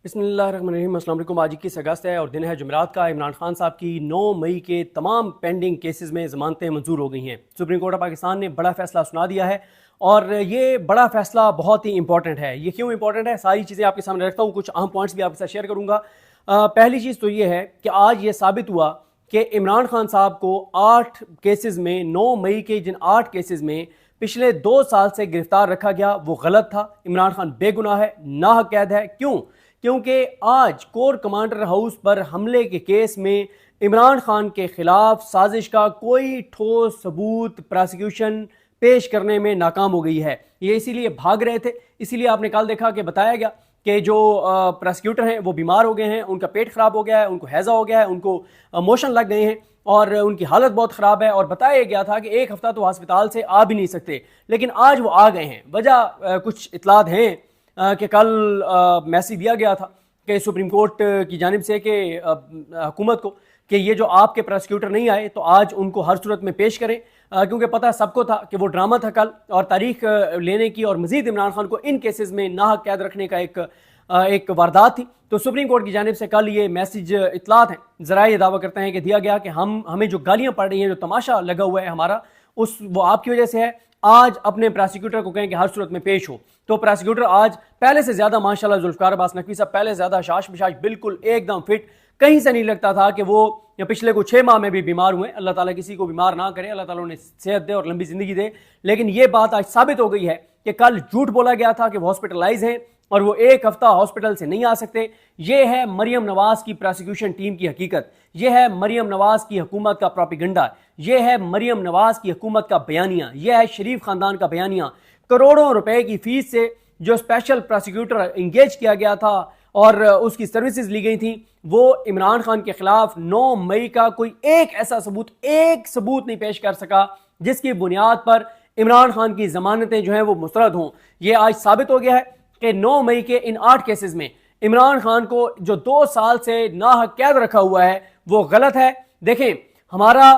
बिस्मिल्लाहिर्रहमानिर्रहीम। अस्सलाम वालेकुम। आज 21 अगस्त है और दिन है जुमेरात का। इमरान खान साहब की 9 मई के तमाम पेंडिंग केसेस में ज़मानतें मंजूर हो गई हैं। सुप्रीम कोर्ट ऑफ पाकिस्तान ने बड़ा फैसला सुना दिया है और ये बड़ा फैसला बहुत ही इंपॉर्टेंट है। ये क्यों इंपॉर्टेंट है, सारी चीज़ें आपके सामने रखता हूँ, कुछ अहम पॉइंट्स भी आपके साथ शेयर करूँगा। पहली चीज़ तो ये है कि आज ये साबित हुआ कि इमरान खान साहब को 8 केसेस में, 9 मई के जिन 8 केसेस में पिछले 2 साल से गिरफ्तार रखा गया वो गलत था। इमरान खान बेगुनाह है, नाहक कैद है। क्यों? क्योंकि आज कोर कमांडर हाउस पर हमले के केस में इमरान खान के खिलाफ साजिश का कोई ठोस सबूत प्रोसिक्यूशन पेश करने में नाकाम हो गई है। ये इसीलिए भाग रहे थे, इसीलिए आपने कल देखा कि बताया गया कि जो प्रोसिक्यूटर हैं वो बीमार हो गए हैं, उनका पेट खराब हो गया है, उनको हैज़ा हो गया है, उनको मोशन लग गए हैं और उनकी हालत बहुत ख़राब है। और बताया गया था कि एक हफ्ता तो अस्पताल से आ भी नहीं सकते, लेकिन आज वो आ गए हैं। वजह कुछ इतलात हैं कि कल मैसेज दिया गया था कि सुप्रीम कोर्ट की जानिब से कि हुकूमत को कि ये जो आपके प्रोसिक्यूटर नहीं आए तो आज उनको हर सूरत में पेश करें, क्योंकि पता सबको था कि वो ड्रामा था कल और तारीख लेने की और मजीद इमरान खान को इन केसेस में नाहक कैद रखने का एक वारदात थी। तो सुप्रीम कोर्ट की जानिब से कल ये मैसेज इतलात हैं, ज़रा ये दावा करते हैं कि दिया गया कि हमें जो गालियाँ पड़ रही हैं, जो तमाशा लगा हुआ है हमारा, वो आपकी वजह से है। आज अपने प्रोसिक्यूटर को कहें कि हर सूरत में पेश हो। तो प्रोसिक्यूटर आज पहले से ज्यादा माशाल्लाह जुल्फकार अब्बास नकवी साहब पहले से ज्यादा शाश बिशाश, बिल्कुल एकदम फिट। कहीं से नहीं लगता था कि वो पिछले कुछ 6 माह में भी बीमार हुए। अल्लाह ताला किसी को बीमार ना करे, अल्लाह ताला उन्हें सेहत दे और लंबी जिंदगी दे। लेकिन ये बात आज साबित हो गई है कि कल झूठ बोला गया था कि वो हॉस्पिटलाइज हैं और वो एक हफ्ता हॉस्पिटल से नहीं आ सकते। ये है मरियम नवाज की प्रोसिक्यूशन टीम की हकीकत, ये है मरियम नवाज की हुकूमत का प्रोपेगेंडा, ये है मरियम नवाज की हुकूमत का बयानिया, यह है शरीफ खानदान का बयानिया। करोड़ों रुपए की फीस से जो स्पेशल प्रोसिक्यूटर इंगेज किया गया था और उसकी सर्विसेज ली गई थी, वो इमरान खान के खिलाफ 9 मई का कोई एक ऐसा सबूत, एक सबूत नहीं पेश कर सका जिसकी बुनियाद पर इमरान खान की जमानतें जो हैं वो मुस्तरद हों। ये आज साबित हो गया है कि 9 मई के इन 8 केसेस में इमरान खान को जो 2 साल से नाहक कैद रखा हुआ है वो गलत है। देखें, हमारा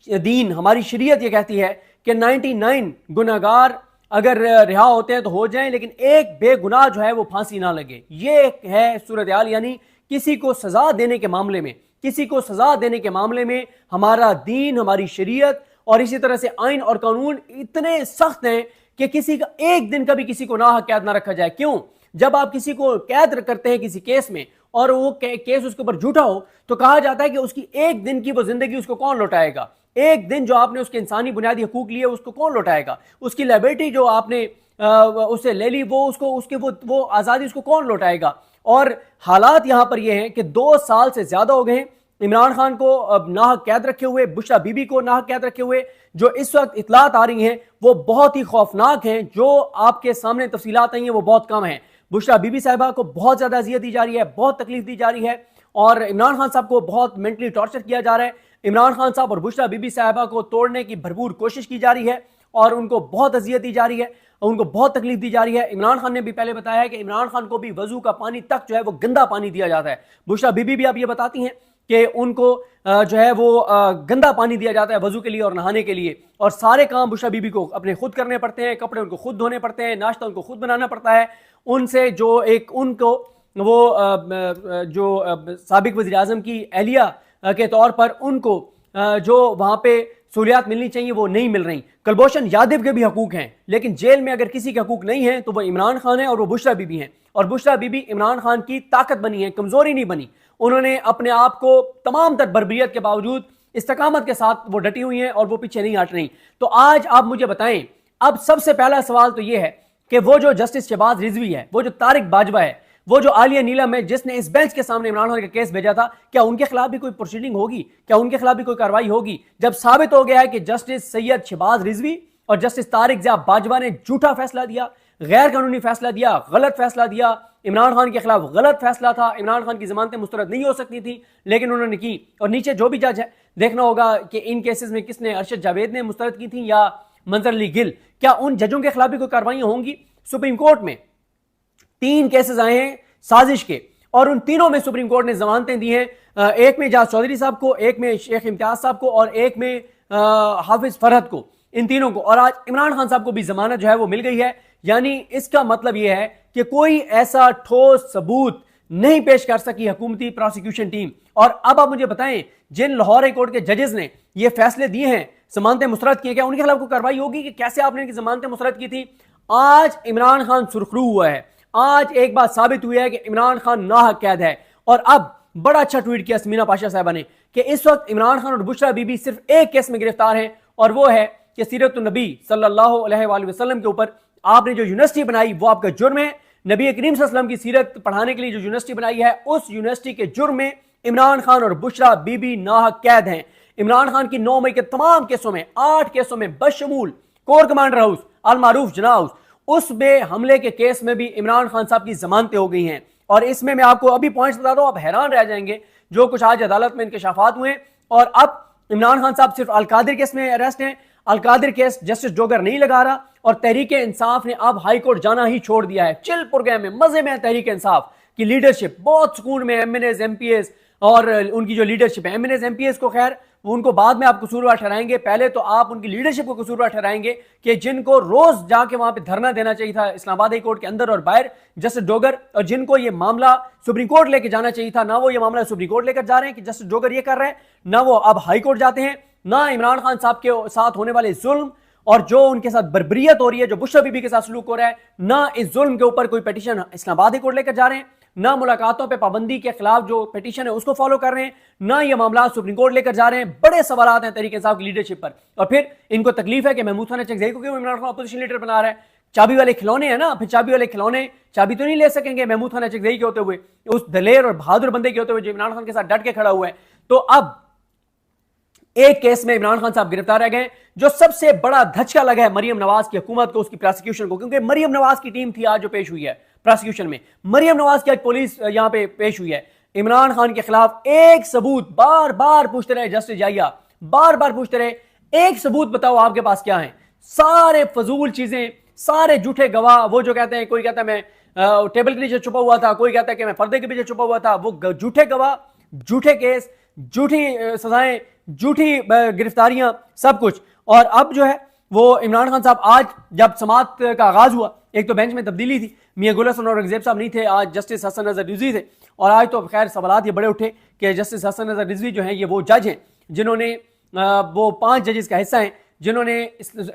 दीन, हमारी शरीयत ये कहती है कि 99 गुनहगार अगर रिहा होते हैं तो हो जाएं, लेकिन एक बेगुनाह जो है वो फांसी ना लगे। ये है सूरत हाल। यानी किसी को सजा देने के मामले में, किसी को सजा देने के मामले में हमारा दीन, हमारी शरीयत और इसी तरह से आइन और कानून इतने सख्त हैं कि किसी का एक दिन का भी किसी को नाहक कैद ना रखा जाए। क्यों? जब आप किसी को कैद करते हैं किसी केस में और वो केस उसके ऊपर झूठा हो तो कहा जाता है कि उसकी एक दिन की वो जिंदगी उसको कौन लौटाएगा? एक दिन जो आपने उसके इंसानी बुनियादी हकूक लिए उसको कौन लौटाएगा? उसकी लायबिलिटी जो आपने उससे ले ली वो उसको उसके वो आज़ादी उसको कौन लौटाएगा? और हालात यहां पर ये हैं कि 2 साल से ज्यादा हो गए इमरान खान को नाहक कैद रखे हुए, बुशरा बीबी को नाहक कैद रखे हुए। जो इस वक्त इतलात आ रही हैं वो बहुत ही खौफनाक हैं। जो आपके सामने तफसीलात आई हैं वो बहुत कम है। बुशरा बीबी साहिबा को बहुत ज्यादा अजियत दी जा रही है, बहुत तकलीफ दी जा रही है और इमरान खान साहब को बहुत मेंटली टॉर्चर किया जा रहा है। इमरान खान साहब और बुशरा बीबी साहिबा को तोड़ने की भरपूर कोशिश की जा रही है और उनको बहुत अजियत दी जा रही है, उनको बहुत तकलीफ दी जा रही है। इमरान खान ने भी पहले बताया है कि इमरान खान को भी वजू का पानी तक जो है वो गंदा पानी दिया जाता है। बुशरा बीबी भी आप ये बताती हैं कि उनको जो है वो गंदा पानी दिया जाता है वजू के लिए और नहाने के लिए, और सारे काम बुशरा बीबी को अपने खुद करने पड़ते हैं, कपड़े उनको खुद धोने पड़ते हैं, नाश्ता उनको खुद बनाना पड़ता है। उनसे जो एक उनको वो जो साबिक वज़ीर आज़म की एहलिया के तौर पर उनको जो वहां पे सहूलियात मिलनी चाहिए वो नहीं मिल रही। कुलभूषण यादव के भी हकूक हैं, लेकिन जेल में अगर किसी के हकूक नहीं है तो वो इमरान खान है और वो बुशरा बीबी हैं। और बुशरा बीबी इमरान खान की ताकत बनी है, कमजोरी नहीं बनी। उन्होंने अपने आप को तमाम तर बर्बरियत के बावजूद इस्तकामत के साथ वो डटी हुई हैं और वो पीछे नहीं हट रही। तो आज आप मुझे बताएं, अब सबसे पहला सवाल तो ये है कि वो जो जस्टिस शहबाज रिजवी है, वो जो तारिक बाजवा है, वो जो आलिया नीलम है जिसने इस बेंच के सामने इमरान खान का केस भेजा था, क्या उनके खिलाफ भी कोई प्रोसीडिंग होगी? क्या उनके खिलाफ भी कोई कार्रवाई होगी? जब साबित हो गया है कि जस्टिस सैयद शहबाज रिजवी और जस्टिस तारिक ज़िया बाजवा ने झूठा फैसला दिया, गैर कानूनी फैसला दिया, गलत फैसला दिया, इमरान खान के खिलाफ गलत फैसला था, इमरान खान की जमानतें मुस्तरद नहीं हो सकती थी लेकिन उन्होंने की। और नीचे जो भी जज है, देखना होगा कि इन केसेस में किसने, अरशद जावेद ने मुस्तरद की थी या मंजर अली गिल, क्या उन जजों के खिलाफ भी कोई कार्रवाइयां होंगी? सुप्रीम कोर्ट में 3 केसेस आए हैं साजिश के और उन तीनों में सुप्रीम कोर्ट ने जमानतें दी हैं। एक में एजाज चौधरी साहब को, एक में शेख इम्तियाज साहब को और एक में हाफिज फरहद को, इन तीनों को। और आज इमरान खान साहब को भी जमानत जो है वो मिल गई है। यानी इसका मतलब यह है कि कोई ऐसा ठोस सबूत नहीं पेश कर सकी हुकूमती प्रोसिक्यूशन टीम। और अब आप मुझे बताएं, जिन लाहौर हाई कोर्ट के जजेस ने ये फैसले दिए हैं, जमानतें मुस्तरद की, क्या उनके खिलाफ कोई कार्रवाई होगी कि कैसे आपने इनकी जमानतें मुस्तरद की थी? आज इमरान खान सुरखरू हुआ है। आज एक बात साबित हुई है कि इमरान खान नाहक कैद है। और अब बड़ा अच्छा ट्वीट किया समीना पाशा साहबा ने कि इस वक्त इमरान खान और बुशरा बीबी सिर्फ एक केस में गिरफ्तार हैं, और वो है कि सीरतुन नबी सल्लल्लाहु अलैहि वसल्लम के ऊपर आपने जो यूनिवर्सिटी बनाई वो आपका जुर्म है। नबी करीम सल्लल्लाहु अलैहि वसल्लम की सीरत पढ़ाने के लिए जो यूनिवर्सिटी बनाई है, उस यूनिवर्सिटी के जुर्म में इमरान खान और बुशरा बीबी नाहक कैद हैं। इमरान खान की 9 मई के तमाम केसों में, 8 केसों में बशमूल कोर कमांडर हाउस, अल मारूफ जना हाउस, उसमें हमले के केस में भी इमरान खान साहब की जमानतें हो गई हैं। और इसमें मैं आपको अभी पॉइंट्स बता दूं, आप हैरान रह जाएंगे जो कुछ आज अदालत में इंकशाफात हुए। और अब इमरान खान साहब सिर्फ अलकादिर केस में अरेस्ट हैं। अलकादिर केस जस्टिस डोगर नहीं लगा रहा, और तहरीक इंसाफ ने अब हाई कोर्ट जाना ही छोड़ दिया है। चिलपुर गए में, मजे में है तहरीक इंसाफ की लीडरशिप, बहुत सुकून में एमएनएस एमपीएस और उनकी जो लीडरशिप है। एमएनएस एमपीएस को खैर उनको बाद में आप कसूरवार ठहराएंगे, पहले तो आप उनकी लीडरशिप को कसूरवार ठहराएंगे कि जिनको रोज जाके वहां पे धरना देना चाहिए था इस्लामाबाद हाई कोर्ट के अंदर और बाहर, जस्टिस डोगर, और जिनको ये मामला सुप्रीम कोर्ट लेके जाना चाहिए था, ना वो ये मामला सुप्रीम कोर्ट लेकर जा रहे हैं कि जस्टिस डोगर ये कर रहे हैं, ना वो अब हाई कोर्ट जाते हैं, ना इमरान खान साहब के साथ होने वाले जुल्म और जो उनके साथ बर्बरियत हो रही है, जो बुशरा बीबी के साथ सलूक हो रहा है, ना इस जुल्म के ऊपर कोई पिटीशन इस्लामाबाद हाई कोर्ट लेकर जा रहे हैं, ना मुलाकातों पे पाबंदी के खिलाफ जो पिटीशन है उसको फॉलो कर रहे हैं, ना ये मामला सुप्रीम कोर्ट लेकर जा रहे हैं। बड़े सवाल हैं तहरीक इंसाफ की लीडरशिप पर। और फिर इनको तकलीफ है कि महमूद खान चकजई को क्यों इमरान खान अपोजिशन लीडर बना रहा है। चाबी वाले खिलौने हैं ना, फिर चाबी वाले खिलौने चाबी तो नहीं ले सकेंगे महमूद खान चकजई के होते हुए, उस दलेर और बहादुर बंदे के होते हुए जो इमरान खान के साथ डट के खड़ा हुआ है। तो अब एक केस में इमरान खान साहब गिरफ्तार रह गए। जो सबसे बड़ा धचका लगा है मरियम नवाज की हुकूमत को, उसकी प्रोसिक्यूशन को, क्योंकि मरियम नवाज की टीम थी आज जो पेश हुई है प्रोसिक्यूशन में। मरियम नवाज की आज पुलिस यहां पे पेश हुई है। इमरान खान के खिलाफ एक सबूत बार बार पूछते रहे जस्टिस जाहिया, बार बार पूछते रहे, एक सबूत बताओ आपके पास क्या है। सारे फजूल चीजें, सारे झूठे गवाह, वो जो कहते हैं, कोई कहता है मैं टेबल के नीचे छुपा हुआ था, कोई कहता है कि मैं पर्दे के पीछे छुपा हुआ था, वो झूठे गवाह, झूठे केस, झूठी सजाएं, झूठी गिरफ्तारियां, सब कुछ। और अब जो है वो इमरान खान साहब, आज जब समात का आगाज हुआ, एक तो बेंच में तब्दीली थी, मियां गुल हसन और रंगजेब साहब नहीं थे, आज जस्टिस हसन नजर रिजवी थे। और आज तो खैर सवालात ये बड़े उठे कि जस्टिस हसन नजर रिजवी जो हैं ये वो जज हैं जिन्होंने, वो 5 जजेस का हिस्सा हैं जिन्होंने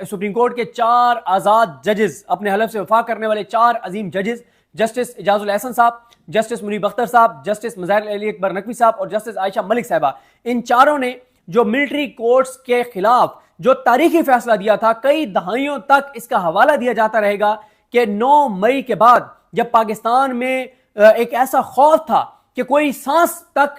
सुप्रीम कोर्ट के 4 आजाद जजेस, अपने हलफ से वफा करने वाले 4 अजीम जजेस, जस्टिस इजाजुल एहसन साहब, जस्टिस मुनीब अख्तर साहब, जस्टिस मज़ाहिर अली अकबर नकवी साहब और जस्टिस आयशा मलिक साहबा, इन चारों ने जो मिलिट्री कोर्ट्स के खिलाफ जो तारीखी फैसला दिया था, कई दहाइयों तक इसका हवाला दिया जाता रहेगा कि 9 मई के बाद जब पाकिस्तान में एक ऐसा खौफ था कि कोई सांस तक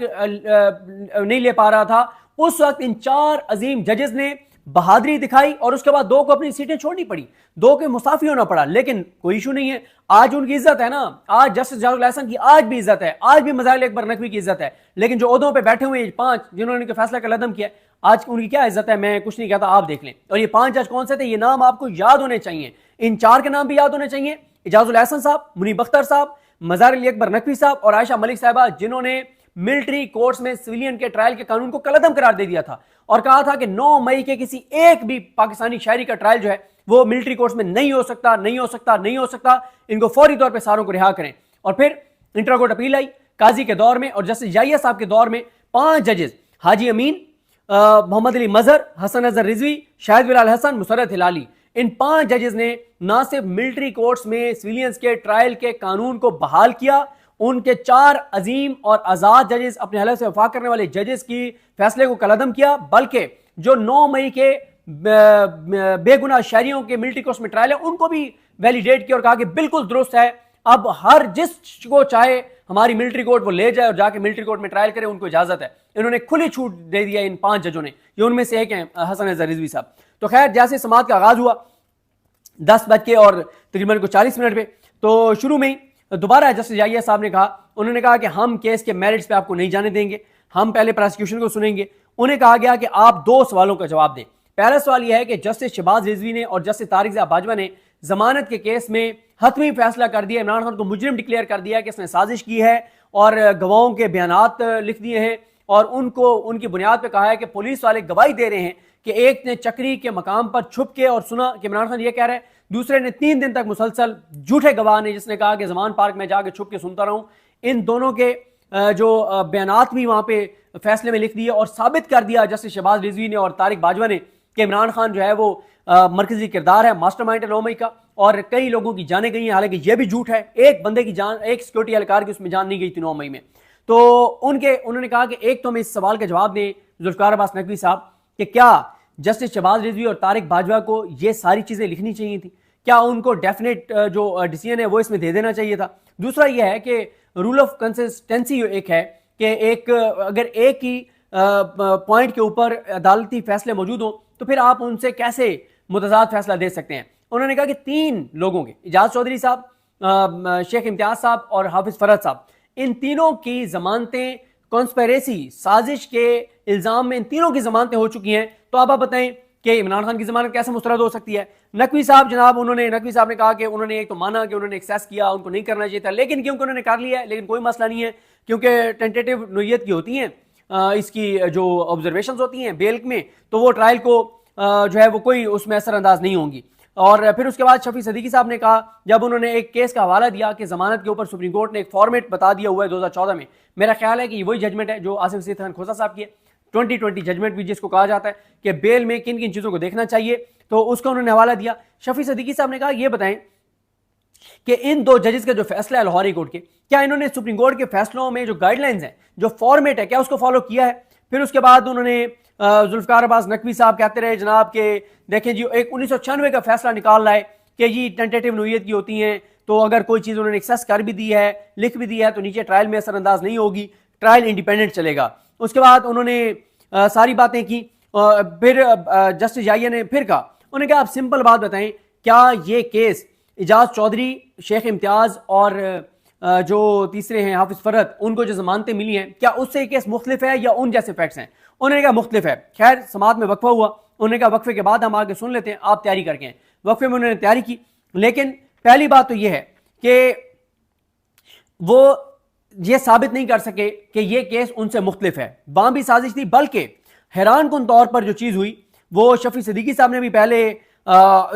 नहीं ले पा रहा था, उस वक्त इन 4 अजीम जजेस ने बहादुरी दिखाई और उसके बाद 2 को अपनी सीटें छोड़नी पड़ी, 2 के मुसाफी होना पड़ा। लेकिन कोई इशू नहीं है, आज उनकी इज्जत है ना, आज जस्टिस इजाजुल एहसन की आज भी इज्जत है, आज भी मज़ाहिर अली अकबर नकवी की इज्जत है। लेकिन जो ओहदों पे बैठे हुए 5 जिन्होंने इनके फैसला का लदम किया, आज उनकी क्या इज्जत है, मैं कुछ नहीं कहता, आप देख लें। और ये 5 जज कौन से थे, ये नाम आपको याद होने चाहिए, इन 4 के नाम भी याद होने चाहिए, इजाजुल एहसन साहब, मुनीब अख्तर साहब, मज़ाहिर अली अकबर नकवी साहब और आयशा मलिक साहबा, जिन्होंने मिलिट्री कोर्ट्स में सिविलियन के ट्रायल के कानून को कलअदम करार दे दिया था और कहा था कि 9 मई के किसी एक भी पाकिस्तानी शहरी का ट्रायल जो है वो मिलिट्री कोर्ट्स में नहीं हो सकता, नहीं हो सकता, नहीं हो सकता, इनको फौरी तौर पे सारों को रिहा करें। और फिर इंटर कोर्ट अपील आई काजी के दौर में और जस्टिस जाहिया साहब के दौर में 5 जजेस, हाजी अमीन, मोहम्मद अली मजहर, हसन नजर रिजवी, शाहिद बिलाल हसन, मुसर्रत हिलाली, इन 5 जजेस ने ना सिर्फ मिलिट्री कोर्ट्स में सिविलियंस के ट्रायल के कानून को बहाल किया, उनके 4 अजीम और आजाद जजेस, अपने हलफ से वफा करने वाले जजेस की फैसले को कलअदम किया, बल्कि जो 9 मई के बेगुनाह शहरियों के मिलिट्री कोर्ट्स में ट्रायल है उनको भी वैलिडेट किया और कहा कि बिल्कुल दुरुस्त है, अब हर जिसको चाहे हमारी मिलिट्री कोर्ट वो ले जाए और जाके मिलिट्री कोर्ट में ट्रायल करे, उनको इजाजत है। इन्होंने खुली छूट दे दिया इन 5 जजों ने, ये उनमें से एक हैं हसन नजर रिजवी साहब। तो खैर जैसे समात का आगाज हुआ 10 बज के और तकरीबन 40 मिनट पे, तो शुरू में ही दोबारा जस्टिस जाहिया साहब ने कहा, उन्होंने कहा कि हम केस के मेरिट्स पे आपको नहीं जाने देंगे, हम पहले प्रोसिक्यूशन को सुनेंगे। उन्हें कहा गया कि आप 2 सवालों का जवाब दें। पहला सवाल यह है कि जस्टिस शहबाज रिजवी ने और जस्टिस तारिक ज़िया बाजवा ने जमानत के केस में हतमी फैसला कर दिया, इमरान खान को मुजरिम डिक्लेयर कर दिया कि इसने साजिश की है और गवाहों के बयानात लिख दिए हैं और उनको उनकी बुनियाद पर कहा है कि पुलिस वाले गवाही दे रहे हैं कि एक ने चक्री के मकाम पर छुप के और सुना कि इमरान खान ये कह रहा है, दूसरे ने 3 दिन तक मुसलसल झूठे गवाह ने, जिसने कहा कि जमान पार्क में जाके छुप के सुनता रहूं, इन दोनों के जो बयानात भी वहां पे फैसले में लिख दिए और साबित कर दिया जस्टिस शहबाज रिजवी ने और तारिक बाजवा ने कि इमरान खान जो है वो मरकजी किरदार है, मास्टरमाइंड है 9 मई का, और कई लोगों की जानें गई हैं। हालांकि यह भी झूठ है, एक बंदे की जान, एक सिक्योरिटी एहलकार की उसमें जान नहीं गई थी 9 मई में। तो उन्होंने कहा कि एक तो हमें इस सवाल का जवाब दें जुल्फिकार अब्बास नकवी साहब कि क्या जस्टिस शहबाज रिजवी और तारिक बाजवा को ये सारी चीजें लिखनी चाहिए थी? क्या उनको डेफिनेट जो डिसीजन है वो इसमें दे देना चाहिए था? दूसरा यह है कि रूल ऑफ कंसिस्टेंसी एक है कि अगर एक ही पॉइंट के ऊपर अदालती फैसले मौजूद हो तो फिर आप उनसे कैसे मुतजाद फैसला दे सकते हैं? उन्होंने कहा कि 3 लोगों के, इजाज चौधरी साहब, शेख इम्तियाज साहब और हाफिज फरहद साहब, इन तीनों की जमानतें कॉन्स्पिरेसी साजिश के इल्जाम में इन तीनों की जमानतें हो चुकी हैं। तो अब आप बताएं कि इमरान खान की जमानत कैसे मुस्तरद हो सकती है? नकवी साहब साहब ने कहा कि उन्होंने एक तो माना कि उन्होंने एक्सेस किया, उनको नहीं करना चाहिए था, लेकिन क्योंकि उन्होंने कर लिया है, लेकिन कोई मसला नहीं है क्योंकि टेंटेटिव नोयत की होती हैं इसकी जो ऑब्जर्वेशंस होती हैं बेल में, तो वो ट्रायल को जो है वो कोई उसमें असरअंदाज नहीं होंगी। और फिर उसके बाद शफी सदीकी साहब ने कहा, जब उन्होंने एक केस का हवाला दिया कि जमानत के ऊपर सुप्रीम कोर्ट ने एक फॉर्मेट बता दिया हुआ है 2014 में, मेरा ख्याल है कि वही जजमेंट है जो आसिफ सईद खान खोसा साहब की है, 2020 जजमेंट भी जिसको कहा जाता है कि बेल में किन किन चीजों को देखना चाहिए, तो उसका उन्होंने हवाला दिया। शफी सदीकी साहब ने कहा ये बताएं कि इन 2 जजेस का जो फैसला है लाहौर हाई कोर्ट के, क्या इन्होंने सुप्रीम कोर्ट के फैसलों में जो गाइडलाइंस है, जो फॉर्मेट है, क्या उसको फॉलो किया है? फिर उसके बाद उन्होंने जुल्फिकार अब्बास नकवी साहब कहते रहे जनाब के देखें जी एक 1996 का फैसला निकाल लाए कि जी टेंटेटिव नोयत की होती हैं, तो अगर कोई चीज़ उन्होंने एक्सेस कर भी दी है, लिख भी दी है, तो नीचे ट्रायल में असरअंदाज नहीं होगी, ट्रायल इंडिपेंडेंट चलेगा। उसके बाद उन्होंने सारी बातें की। फिर जस्टिस जाइया ने फिर कहा, उन्होंने कहा आप सिंपल बात बताएं, क्या ये केस इजाज चौधरी, शेख इम्तियाज और जो तीसरे हैं हाफिज फरहद, उनको जो जमानतें मिली हैं, क्या उससे ये केस मुख्तलिफ है या उन जैसे फैक्ट्स हैं? उन्होंने कहा मुख्तलिफ है। खैर समात में वक्फा हुआ, उन्होंने कहा वक्फे के बाद हम आगे सुन लेते हैं, आप तैयारी करके हैं। वक्फे में उन्होंने तैयारी की, लेकिन पहली बात तो यह है कि वो ये साबित नहीं कर सके कि ये केस उनसे मुख्तलिफ है, वहां भी साजिश थी। बल्कि हैरान कुन तौर पर जो चीज हुई वो शफी सदीकी साहब ने भी पहले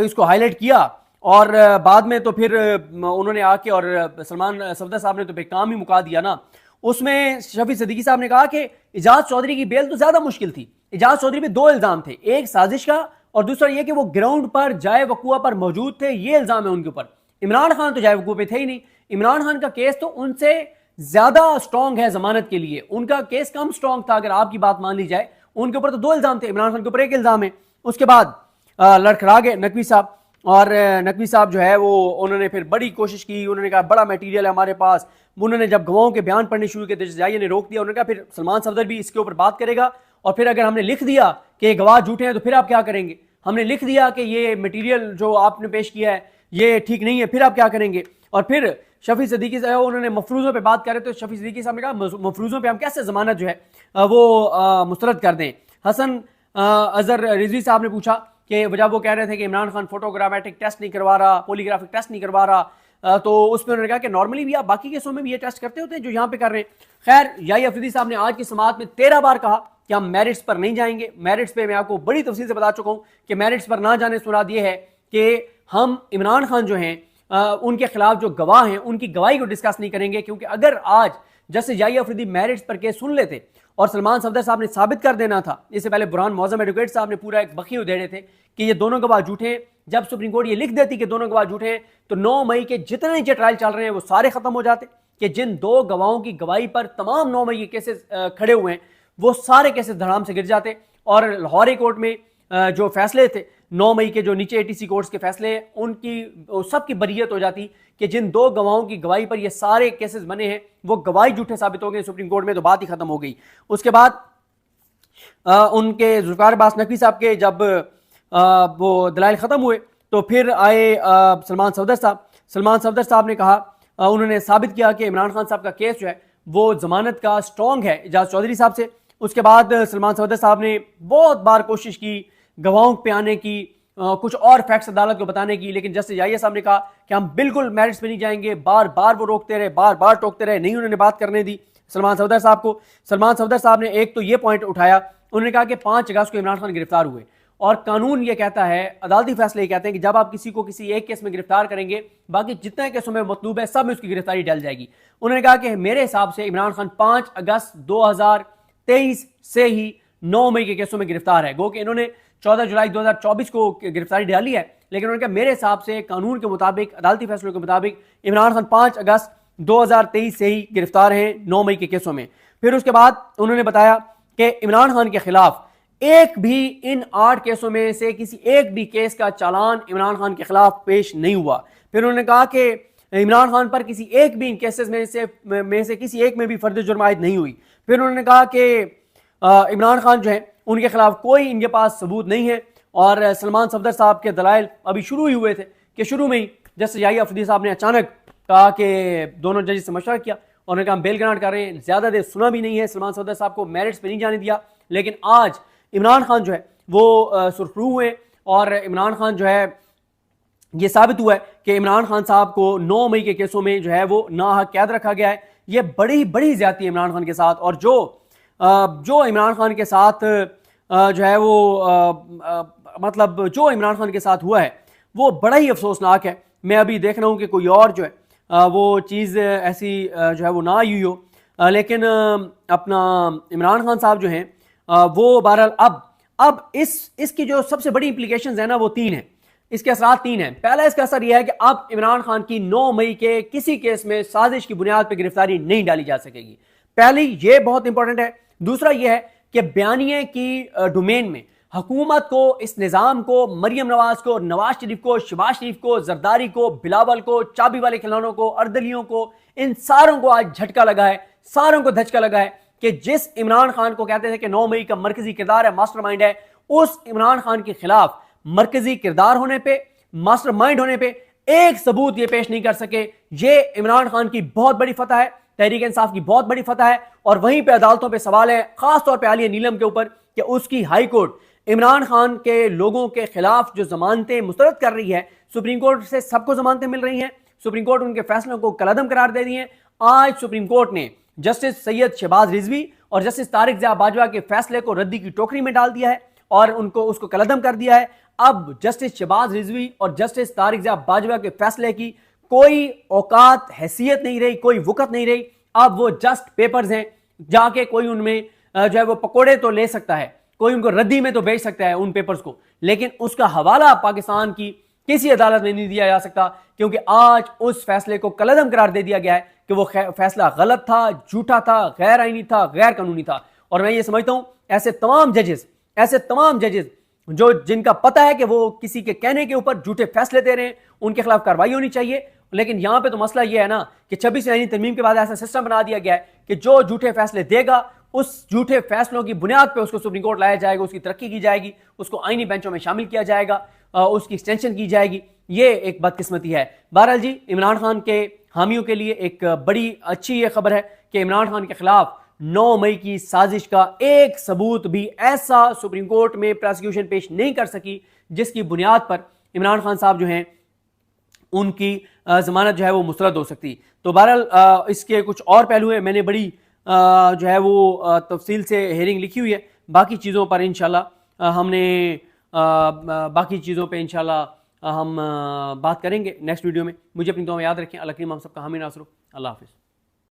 इसको हाईलाइट किया और बाद में तो फिर उन्होंने आके और सलमान सफदर साहब ने तो फिर काम ही मुका दिया ना। उसमें शफी सदीकी साहब ने कहा कि इजाज चौधरी की बेल तो ज्यादा मुश्किल थी। इजाज चौधरी पे 2 इल्जाम थे, एक साजिश का और दूसरा यह कि वो ग्राउंड पर जाए वकूआ पर मौजूद थे, ये इल्जाम है उनके ऊपर। इमरान खान तो जाए वकूआ पे थे ही नहीं। इमरान खान का केस तो उनसे ज्यादा स्ट्रांग है जमानत के लिए, उनका केस कम स्ट्रांग था अगर आपकी बात मान ली जाए। उनके ऊपर तो 2 इल्जाम थे, इमरान खान के ऊपर 1 इल्जाम है। उसके बाद लड़खड़ा गए नकवी साहब, और नकवी साहब जो है वो उन्होंने फिर बड़ी कोशिश की, उन्होंने कहा बड़ा मटेरियल है हमारे पास। उन्होंने जब गवाहों के बयान पढ़ने शुरू किए, जाइए ने रोक दिया। उन्होंने कहा फिर सलमान सफदर भी इसके ऊपर बात करेगा, और फिर अगर हमने लिख दिया कि गवाह झूठे हैं तो फिर आप क्या करेंगे? हमने लिख दिया कि ये मटेरियल जो आपने पेश किया है ये ठीक नहीं है, फिर आप क्या करेंगे? और फिर शफी सदीकी साहब उन्होंने मफरूजों पे बात करे, तो शफी सदीकी साहब ने कहा मफरूजों पे हम कैसे जमानत जो है वो मुस्तरद कर दें। हसन अजहर रिजवी साहब ने पूछा कि जब वो कह रहे थे कि इमरान खान फोटोग्रामेटिक टेस्ट नहीं करवा रहा, पॉलीग्राफिक टेस्ट नहीं करवा रहा, तो उसमें उन्होंने कहा कि नॉर्मली भी आप बाकी केसों में भी ये टेस्ट करते होते हैं जो यहाँ पे कर रहे हैं। खैर याहिया अफरीदी साहब ने आज की समाअत में 13 बार कहा कि हम मेरिट्स पर नहीं जाएंगे। मेरिट्स पे मैं आपको बड़ी तफसील से बता चुका हूँ कि मेरिट्स पर ना जाने से मुराद ये है कि हम इमरान खान जो हैं उनके खिलाफ जो गवाह हैं उनकी गवाही को डिस्कस नहीं करेंगे, क्योंकि अगर आज जस्टिस याहिया अफरीदी मेरिट्स पर केस सुन लेते और सलमान सफदर साहब ने साबित कर देना था, इससे पहले बुरहान मौजम एडवोकेट साहब ने पूरा एक बखी उधेड़े थे कि ये दोनों गवाह झूठे हैं। जब सुप्रीम कोर्ट ये लिख देती कि दोनों गवाह झूठे हैं तो 9 मई के जितने नीचे ट्रायल चल रहे हैं वो सारे खत्म हो जाते, कि जिन 2 गवाहों की गवाही पर तमाम 9 मई के केसेस खड़े हुए हैं वो सारे केसेस धड़ाम से गिर जाते। और लाहौर हाई कोर्ट में जो फैसले थे 9 मई के, जो नीचे ATC कोर्ट्स के फैसले हैं, उनकी सबकी बरियत हो जाती कि जिन 2 गवाहों की गवाही पर ये सारे केसेस बने हैं वो गवाही झूठे साबित हो गए सुप्रीम कोर्ट में, तो बात ही खत्म हो गई। उसके बाद उनके जुल्फिकार अब्बास नकवी साहब के जब वो दलाइल ख़त्म हुए तो फिर आए सलमान सफदर साहब। सलमान सफदर साहब ने कहा, उन्होंने साबित किया कि इमरान खान साहब का केस जो है वो जमानत का स्ट्रॉन्ग है इजाज चौधरी साहब से। उसके बाद सलमान सफदर साहब ने बहुत बार कोशिश की गवाहों पे आने की, कुछ और फैक्ट्स अदालत को बताने की, लेकिन जस्टिस याहिया साहब ने कहा कि हम बिल्कुल मेरिट्स पे नहीं जाएंगे। बार बार वो रोकते रहे, बार बार टोकते रहे, नहीं उन्होंने बात करने दी सलमान सफदर साहब को। सलमान सफदर साहब ने एक तो ये पॉइंट उठाया, उन्होंने कहा कि 5 अगस्त को इमरान खान गिरफ्तार हुए और कानून ये कहता है, अदालती फैसले ये कहते हैं कि जब आप किसी को किसी एक केस में गिरफ्तार करेंगे, बाकी जितने केसों में मतलूब है सब में उसकी गिरफ्तारी डल जाएगी। उन्होंने कहा कि मेरे हिसाब से इमरान खान 5 अगस्त 2023 से ही 9 मई के केसों में गिरफ्तार है। गो कि इन्होंने 14 जुलाई 2024 को गिरफ्तारी डाली है, लेकिन उन्होंने कहा मेरे हिसाब से कानून के मुताबिक, अदालती फैसलों के मुताबिक इमरान खान 5 अगस्त 2023 से ही गिरफ्तार हैं 9 मई के केसों में। फिर उसके बाद उन्होंने बताया कि इमरान खान के खिलाफ एक भी इन 8 केसों में से किसी एक भी केस का चालान इमरान खान के खिलाफ पेश नहीं हुआ। फिर उन्होंने कहा कि इमरान खान पर किसी एक भी इन केसेस में से किसी एक में भी फर्द जुर्म आयद नहीं हुई। फिर उन्होंने कहा कि इमरान खान जो है उनके खिलाफ कोई इनके पास सबूत नहीं है। और सलमान सफदर साहब के दलाइल अभी शुरू ही हुए थे कि शुरू में ही जस्टिस याहिया अफरीदी साहब ने अचानक कहा कि दोनों जजेस से मशवरा किया और उन्होंने कहा हम बेल ग्रांट कर रहे हैं, ज़्यादा देर सुना भी नहीं है, सलमान सफदर साहब को मेरिट्स पे नहीं जाने दिया। लेकिन आज इमरान खान जो है वो सुरखरू हुए और इमरान खान जो है ये साबित हुआ है कि इमरान खान साहब को 9 मई के केसों में जो है वो नाहक कैद रखा गया है। ये बड़ी बड़ी ज्यादती है इमरान खान के साथ। और जो इमरान खान के साथ जो है वो मतलब जो इमरान खान के साथ हुआ है वो बड़ा ही अफसोसनाक है। मैं अभी देख रहा हूँ कि कोई और जो है वो चीज़ ऐसी जो है वो ना आई हो, लेकिन अपना इमरान खान साहब जो हैं वो बहरहाल अब इसकी जो सबसे बड़ी इंप्लीकेशंस है ना वो 3 है, इसके असरात 3 हैं। पहला इसका असर यह है कि अब इमरान खान की 9 मई के किसी केस में साजिश की बुनियाद पर गिरफ्तारी नहीं डाली जा सकेगी। पहली ये बहुत इंपॉर्टेंट है। दूसरा यह है कि बयानिए की डोमेन में हुकूमत को, इस निज़ाम को, मरियम नवाज को, नवाज शरीफ को, शहबाज शरीफ को, जरदारी को, बिलावल को, चाबी वाले खिलौनों को, अर्दलियों को, इन सारों को आज झटका लगा है, सारों को धचका लगा है कि जिस इमरान खान को कहते थे कि 9 मई का मरकजी किरदार है, मास्टरमाइंड है, उस इमरान खान के खिलाफ मरकजी किरदार होने पे, मास्टरमाइंड होने पे एक सबूत ये पेश नहीं कर सके। ये इमरान खान की बहुत बड़ी फतह है, तहरीक इंसाफ की बहुत बड़ी फतह है। और वहीं पे अदालतों पे सवाल है, खासतौर पे आलिया नीलम के ऊपर, कि उसकी हाई कोर्ट इमरान खान के लोगों के खिलाफ जो जमानतें मुस्तरद कर रही है, सुप्रीम कोर्ट से सबको जमानतें मिल रही हैं, सुप्रीम कोर्ट उनके फैसलों को कलअदम करार दे दी है। आज सुप्रीम कोर्ट ने जस्टिस सैयद शहबाज रिजवी और जस्टिस तारिक ज़िया बाजवा के फैसले को रद्दी की टोकरी में डाल दिया है और उसको कलअदम कर दिया है। अब जस्टिस शहबाज रिजवी और जस्टिस तारिक ज़िया बाजवा के फैसले की कोई औकात, हैसियत नहीं रही, कोई वक़्त नहीं रही। अब वो जस्ट पेपर्स हैं, जाके कोई उनमें जो है वो पकोड़े तो ले सकता है, कोई उनको रद्दी में तो बेच सकता है उन पेपर्स को, लेकिन उसका हवाला पाकिस्तान की किसी अदालत में नहीं दिया जा सकता, क्योंकि आज उस फैसले को कलअदम करार दे दिया गया है कि वो फैसला गलत था, झूठा था, गैर आईनी था, गैर कानूनी था। और मैं ये समझता हूं ऐसे तमाम जजेस जो जिनका पता है कि वो किसी के कहने के ऊपर झूठे फैसले दे रहे हैं, उनके खिलाफ कार्रवाई होनी चाहिए। लेकिन यहां पे तो मसला यह है ना कि 26 आईनी तरमीम के बाद ऐसा सिस्टम बना दिया गया है कि जो झूठे फैसले देगा उस झूठे फैसलों की बुनियाद पे उसको सुप्रीम कोर्ट लाया जाएगा, उसकी तरक्की की जाएगी, उसको आईनी बेंचों में शामिल किया जाएगा, उसकी एक्सटेंशन की जाएगी। ये एक बदकिस्मती है। बहरहाल जी, इमरान खान के हामियों के लिए एक बड़ी अच्छी ये खबर है कि इमरान खान के खिलाफ 9 मई की साजिश का एक सबूत भी ऐसा सुप्रीम कोर्ट में प्रोसिक्यूशन पेश नहीं कर सकी जिसकी बुनियाद पर इमरान खान साहब जो हैं उनकी जमानत जो है वो मुस्तरद हो सकती। तो बहरहाल इसके कुछ और पहलू हैं, मैंने बड़ी जो है वो तफसील से हेयरिंग लिखी हुई है। बाकी चीज़ों पर इंशाल्लाह हम बात करेंगे नेक्स्ट वीडियो में। मुझे अपनी दुआ में याद रखें। अल्लाह करीम हम सबका हामी नासर हो। अल्लाह हाफिज़।